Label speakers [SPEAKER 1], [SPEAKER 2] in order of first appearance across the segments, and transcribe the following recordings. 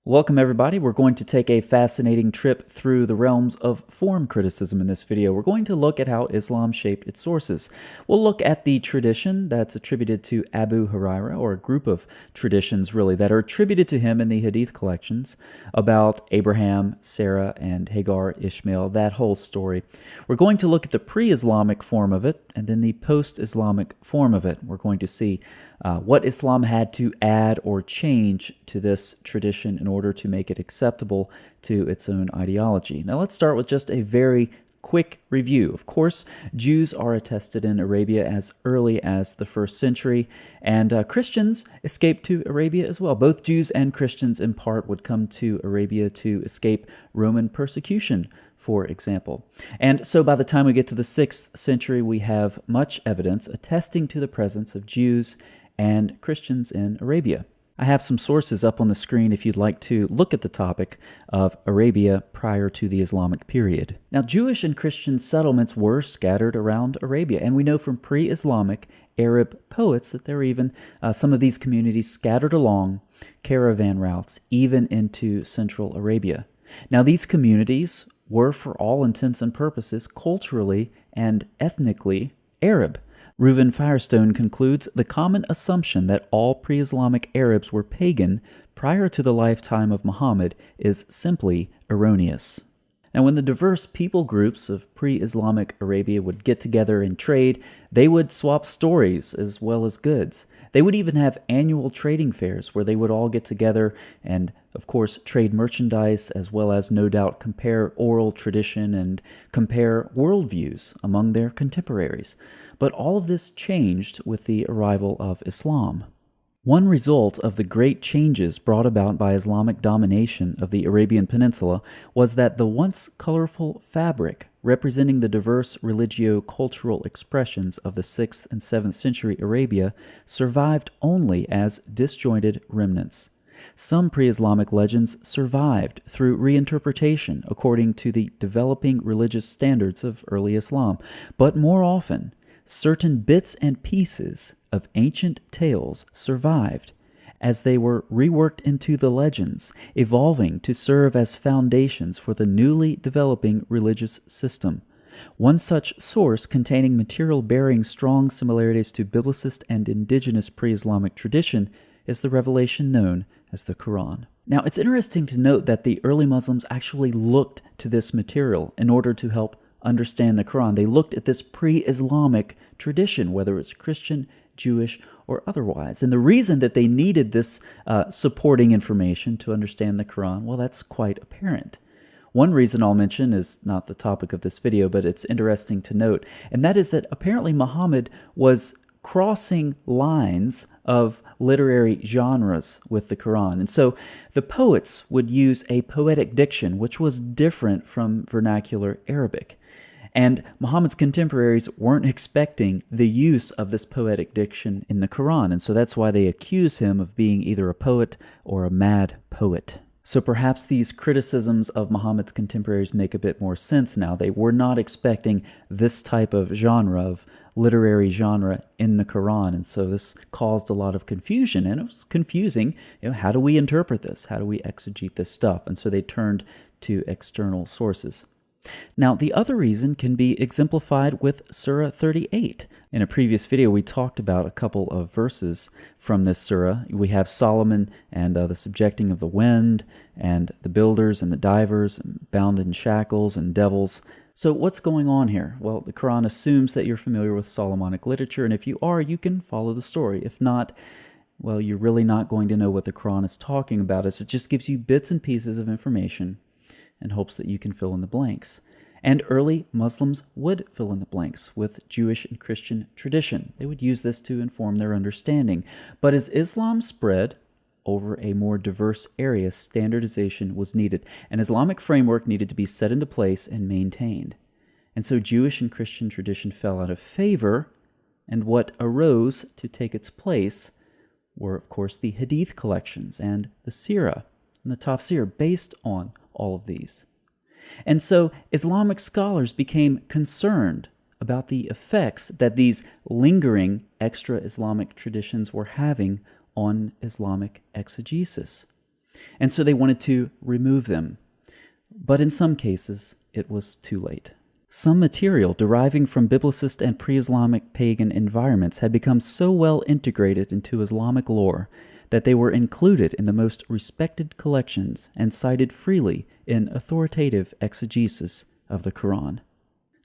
[SPEAKER 1] Welcome everybody. We're going to take a fascinating trip through the realms of form criticism in this video. We're going to look at how Islam shaped its sources. We'll look at the tradition that's attributed to Abu Huraira, or a group of traditions really that are attributed to him in the Hadith collections about Abraham, Sarah, and Hagar, Ishmael, that whole story. We're going to look at the pre-Islamic form of it and then the post-Islamic form of it. We're going to see what Islam had to add or change to this tradition in order to make it acceptable to its own ideology. Now let's start with just a very quick review. Of course, Jews are attested in Arabia as early as the 1st century, and Christians escaped to Arabia as well. Both Jews and Christians in part would come to Arabia to escape Roman persecution, for example. And so by the time we get to the 6th century, we have much evidence attesting to the presence of Jews and Christians in Arabia. I have some sources up on the screen if you'd like to look at the topic of Arabia prior to the Islamic period. Now, Jewish and Christian settlements were scattered around Arabia, and we know from pre-Islamic Arab poets that there were even some of these communities scattered along caravan routes, even into Central Arabia. Now, these communities were, for all intents and purposes, culturally and ethnically Arab. Reuven Firestone concludes the common assumption that all pre-Islamic Arabs were pagan prior to the lifetime of Muhammad is simply erroneous. Now, when the diverse people groups of pre-Islamic Arabia would get together and trade, they would swap stories as well as goods. They would even have annual trading fairs where they would all get together and, of course, trade merchandise as well as, no doubt, compare oral tradition and compare worldviews among their contemporaries. But all of this changed with the arrival of Islam. One result of the great changes brought about by Islamic domination of the Arabian Peninsula was that the once colorful fabric representing the diverse religio-cultural expressions of the 6th and 7th century Arabia survived only as disjointed remnants. Some pre-Islamic legends survived through reinterpretation according to the developing religious standards of early Islam, but more often, certain bits and pieces of ancient tales survived as they were reworked into the legends, evolving to serve as foundations for the newly developing religious system. One such source containing material bearing strong similarities to Biblicist and indigenous pre-Islamic tradition is the revelation known as the Quran. Now, it's interesting to note that the early Muslims actually looked to this material in order to help understand the Quran. They looked at this pre-Islamic tradition, whether it's Christian, Jewish, or otherwise. And the reason that they needed this supporting information to understand the Quran, well, that's quite apparent. One reason I'll mention is not the topic of this video, but it's interesting to note, and that is that apparently Muhammad was crossing lines of literary genres with the Quran. And so the poets would use a poetic diction which was different from vernacular Arabic. And Muhammad's contemporaries weren't expecting the use of this poetic diction in the Quran, and so that's why they accuse him of being either a poet or a mad poet. So perhaps these criticisms of Muhammad's contemporaries make a bit more sense now. They were not expecting this type of genre, of literary genre, in the Quran, and so this caused a lot of confusion, and it was confusing. How do we interpret this? How do we exegete this stuff? And so they turned to external sources. Now, the other reason can be exemplified with Surah 38. In a previous video, we talked about a couple of verses from this surah. We have Solomon and the subjecting of the wind, and the builders and the divers, and bound in shackles and devils. So what's going on here? Well, the Quran assumes that you're familiar with Solomonic literature, and if you are, you can follow the story. If not, well, you're really not going to know what the Quran is talking about. It just gives you bits and pieces of information in hopes that you can fill in the blanks. And early Muslims would fill in the blanks with Jewish and Christian tradition. They would use this to inform their understanding. But as Islam spread over a more diverse area, standardization was needed. An Islamic framework needed to be set into place and maintained. And so Jewish and Christian tradition fell out of favor, and what arose to take its place were, of course, the Hadith collections and the Sirah and the Tafsir based on all of these. And so Islamic scholars became concerned about the effects that these lingering extra-Islamic traditions were having on Islamic exegesis. And so they wanted to remove them. But in some cases, it was too late. Some material deriving from Biblicist and pre-Islamic pagan environments had become so well integrated into Islamic lore that they were included in the most respected collections and cited freely in authoritative exegesis of the Quran.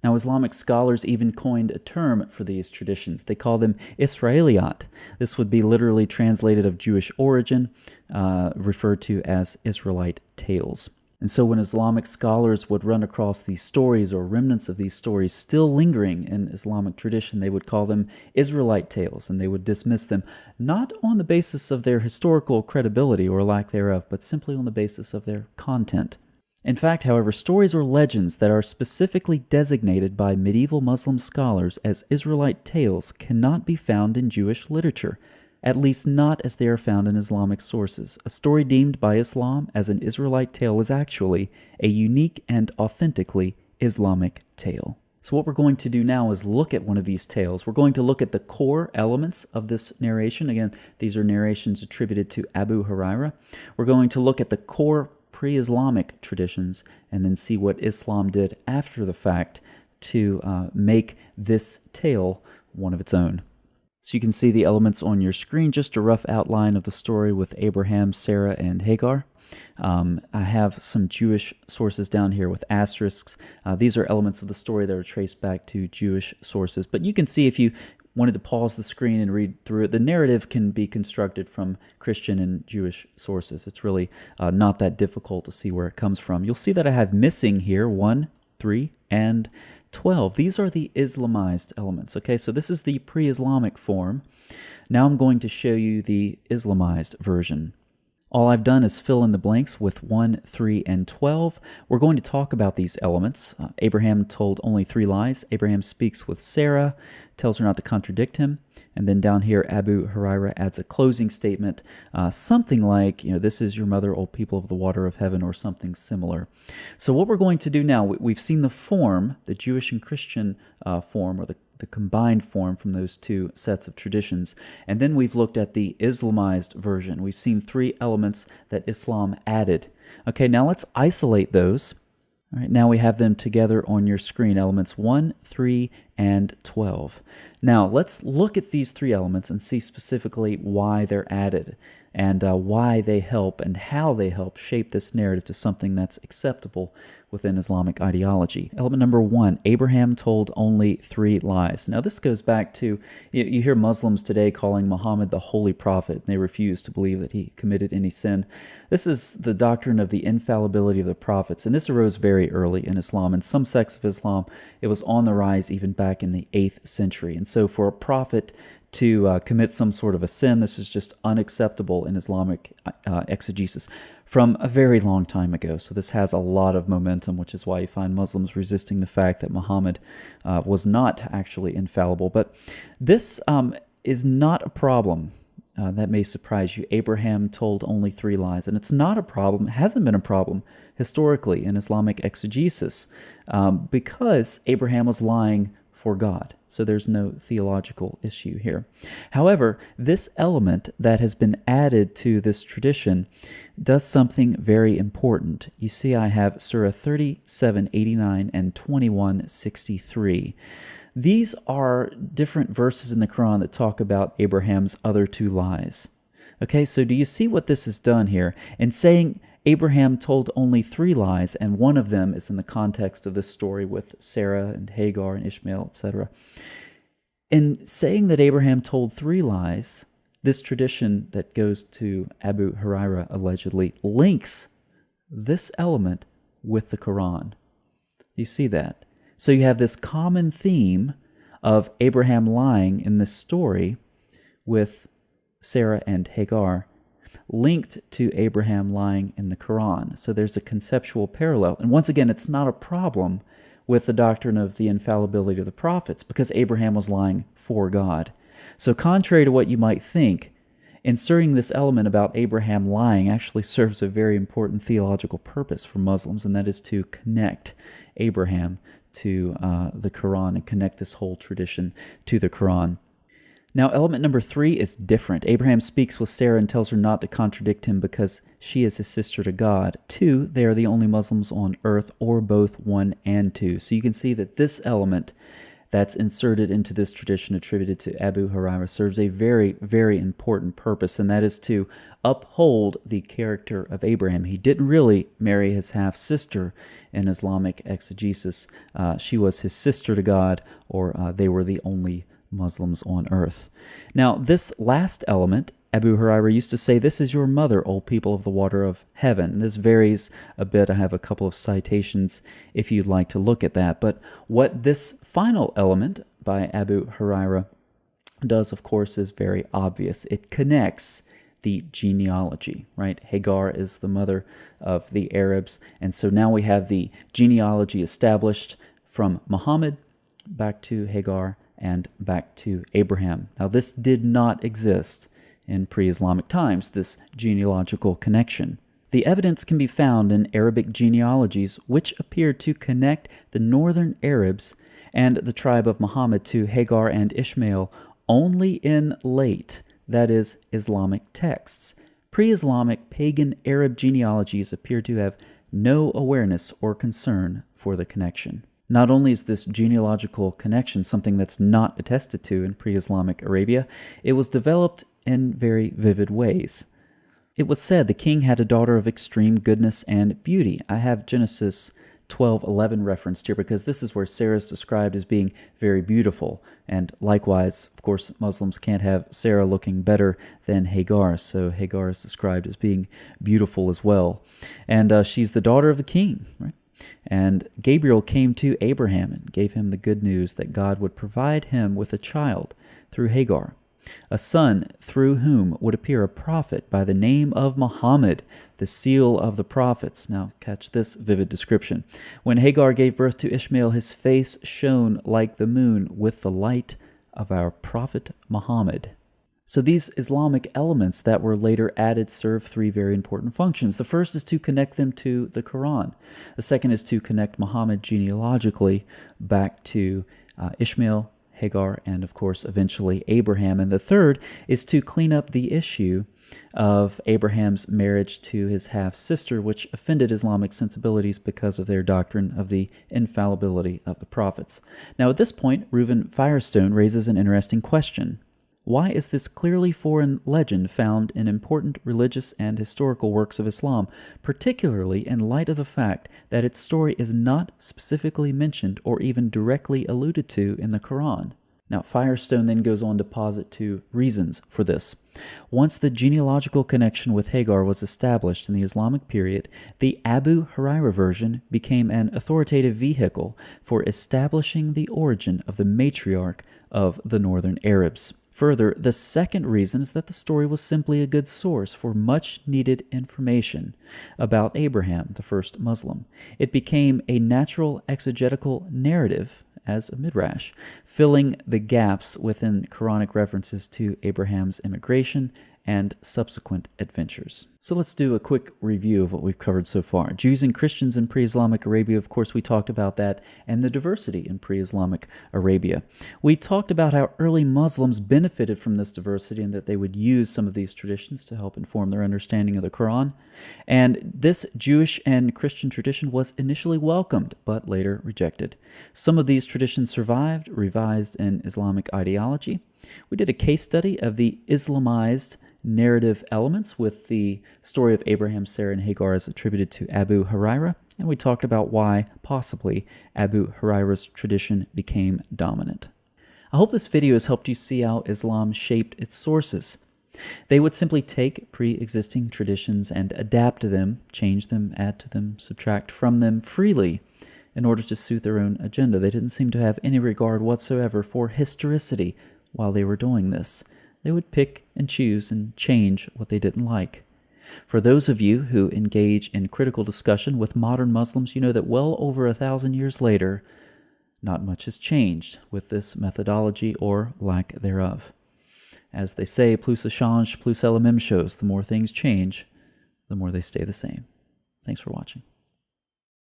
[SPEAKER 1] Now, Islamic scholars even coined a term for these traditions. They call them Israeliyat. This would be literally translated of Jewish origin, referred to as Israelite tales. And so when Islamic scholars would run across these stories or remnants of these stories still lingering in Islamic tradition, they would call them Israelite tales, and they would dismiss them not on the basis of their historical credibility or lack thereof, but simply on the basis of their content. In fact, however, stories or legends that are specifically designated by medieval Muslim scholars as Israelite tales cannot be found in Jewish literature, at least not as they are found in Islamic sources. A story deemed by Islam as an Israelite tale is actually a unique and authentically Islamic tale. So what we're going to do now is look at one of these tales. We're going to look at the core elements of this narration. Again, these are narrations attributed to Abu Huraira. We're going to look at the core pre-Islamic traditions and then see what Islam did after the fact to make this tale one of its own. So you can see the elements on your screen, just a rough outline of the story with Abraham, Sarah, and Hagar. I have some Jewish sources down here with asterisks. These are elements of the story that are traced back to Jewish sources. But you can see, if you wanted to pause the screen and read through it, the narrative can be constructed from Christian and Jewish sources. It's really not that difficult to see where it comes from. You'll see that I have missing here 1, 3, and 12. These are the Islamized elements. Okay, so this is the pre-Islamic form. Now I'm going to show you the Islamized version. All I've done is fill in the blanks with 1, 3, and 12. We're going to talk about these elements. Abraham told only 3 lies. Abraham speaks with Sarah, tells her not to contradict him. And then down here, Abu Huraira adds a closing statement, something like, this is your mother, O people of the water of heaven, or something similar. So what we're going to do now, we've seen the form, the Jewish and Christian form, or the combined form from those two sets of traditions. And then we've looked at the Islamized version. We've seen 3 elements that Islam added. Okay, now let's isolate those. All right, now we have them together on your screen, elements 1, 3, and 12. Now let's look at these 3 elements and see specifically why they're added and why they help and how they help shape this narrative to something that's acceptable within Islamic ideology. Element number 1, Abraham told only 3 lies. Now this goes back to, you hear Muslims today calling Muhammad the holy prophet, and they refuse to believe that he committed any sin. This is the doctrine of the infallibility of the prophets, and this arose very early in Islam. In some sects of Islam, it was on the rise even back in the 8th century. And so for a prophet to commit some sort of a sin, this is just unacceptable in Islamic exegesis from a very long time ago. So this has a lot of momentum, which is why you find Muslims resisting the fact that Muhammad was not actually infallible. But this is not a problem. That may surprise you. Abraham told only 3 lies, and it's not a problem, it hasn't been a problem historically in Islamic exegesis because Abraham was lying for God. So there's no theological issue here. However, this element that has been added to this tradition does something very important. You see, I have Surah 37:89 and 21:63. These are different verses in the Quran that talk about Abraham's other 2 lies. Okay, so do you see what this has done here? In saying Abraham told only 3 lies, and one of them is in the context of this story with Sarah and Hagar and Ishmael, etc. In saying that Abraham told 3 lies, this tradition that goes to Abu Huraira allegedly links this element with the Quran. You see that? So you have this common theme of Abraham lying in this story with Sarah and Hagar, linked to Abraham lying in the Quran. So there's a conceptual parallel. And once again, it's not a problem with the doctrine of the infallibility of the prophets because Abraham was lying for God. So contrary to what you might think, inserting this element about Abraham lying actually serves a very important theological purpose for Muslims, and that is to connect Abraham to the Quran and connect this whole tradition to the Quran. Now, element number 3 is different. Abraham speaks with Sarah and tells her not to contradict him because she is his sister to God. 2, they are the only Muslims on earth, or both 1 and 2. So you can see that this element that's inserted into this tradition attributed to Abu Hurairah serves a very, very important purpose, and that is to uphold the character of Abraham. He didn't really marry his half-sister in Islamic exegesis. She was his sister to God, or they were the only Muslims on earth. Now, this last element, Abu Hurairah used to say, "This is your mother, O people of the water of heaven." This varies a bit. I have a couple of citations if you'd like to look at that. But what this final element by Abu Hurairah does, of course, is very obvious. It connects the genealogy, right? Hagar is the mother of the Arabs, and so now we have the genealogy established from Muhammad back to Hagar and back to Abraham. Now, this did not exist in pre-Islamic times, this genealogical connection. The evidence can be found in Arabic genealogies which appear to connect the northern Arabs and the tribe of Muhammad to Hagar and Ishmael only in late, that is, Islamic texts. Pre-Islamic pagan Arab genealogies appear to have no awareness or concern for the connection. Not only is this genealogical connection something that's not attested to in pre-Islamic Arabia, it was developed in very vivid ways. It was said the king had a daughter of extreme goodness and beauty. I have Genesis 12:11 referenced here because this is where Sarah is described as being very beautiful. And likewise, of course, Muslims can't have Sarah looking better than Hagar, so Hagar is described as being beautiful as well. And she's the daughter of the king, right? And Gabriel came to Abraham and gave him the good news that God would provide him with a child through Hagar, a son through whom would appear a prophet by the name of Muhammad, the seal of the prophets. Now, catch this vivid description. When Hagar gave birth to Ishmael, his face shone like the moon with the light of our prophet Muhammad. So these Islamic elements that were later added serve 3 very important functions. The first is to connect them to the Quran. The second is to connect Muhammad genealogically back to Ishmael, Hagar, and of course eventually Abraham. And the third is to clean up the issue of Abraham's marriage to his half-sister, which offended Islamic sensibilities because of their doctrine of the infallibility of the prophets. Now at this point, Reuven Firestone raises an interesting question. Why is this clearly foreign legend found in important religious and historical works of Islam, particularly in light of the fact that its story is not specifically mentioned or even directly alluded to in the Quran? Now, Firestone then goes on to posit 2 reasons for this. Once the genealogical connection with Hagar was established in the Islamic period, the Abu Hurairah version became an authoritative vehicle for establishing the origin of the matriarch of the northern Arabs. Further, the second reason is that the story was simply a good source for much-needed information about Abraham, the first Muslim. It became a natural exegetical narrative as a midrash, filling the gaps within Quranic references to Abraham's immigration and subsequent adventures. So let's do a quick review of what we've covered so far. Jews and Christians in pre-Islamic Arabia, of course, we talked about that, and the diversity in pre-Islamic Arabia. We talked about how early Muslims benefited from this diversity and that they would use some of these traditions to help inform their understanding of the Quran. And this Jewish and Christian tradition was initially welcomed, but later rejected. Some of these traditions survived, revised in Islamic ideology. We did a case study of the Islamized narrative elements with the story of Abraham, Sarah, and Hagar is attributed to Abu Hurairah, and we talked about why, possibly, Abu Hurairah's tradition became dominant. I hope this video has helped you see how Islam shaped its sources. They would simply take pre-existing traditions and adapt to them, change them, add to them, subtract from them freely in order to suit their own agenda. They didn't seem to have any regard whatsoever for historicity while they were doing this. They would pick and choose and change what they didn't like. For those of you who engage in critical discussion with modern Muslims, you know that well over 1,000 years later, not much has changed with this methodology or lack thereof. As they say, plus ça change, plus elle même chose. The more things change, the more they stay the same. Thanks for watching.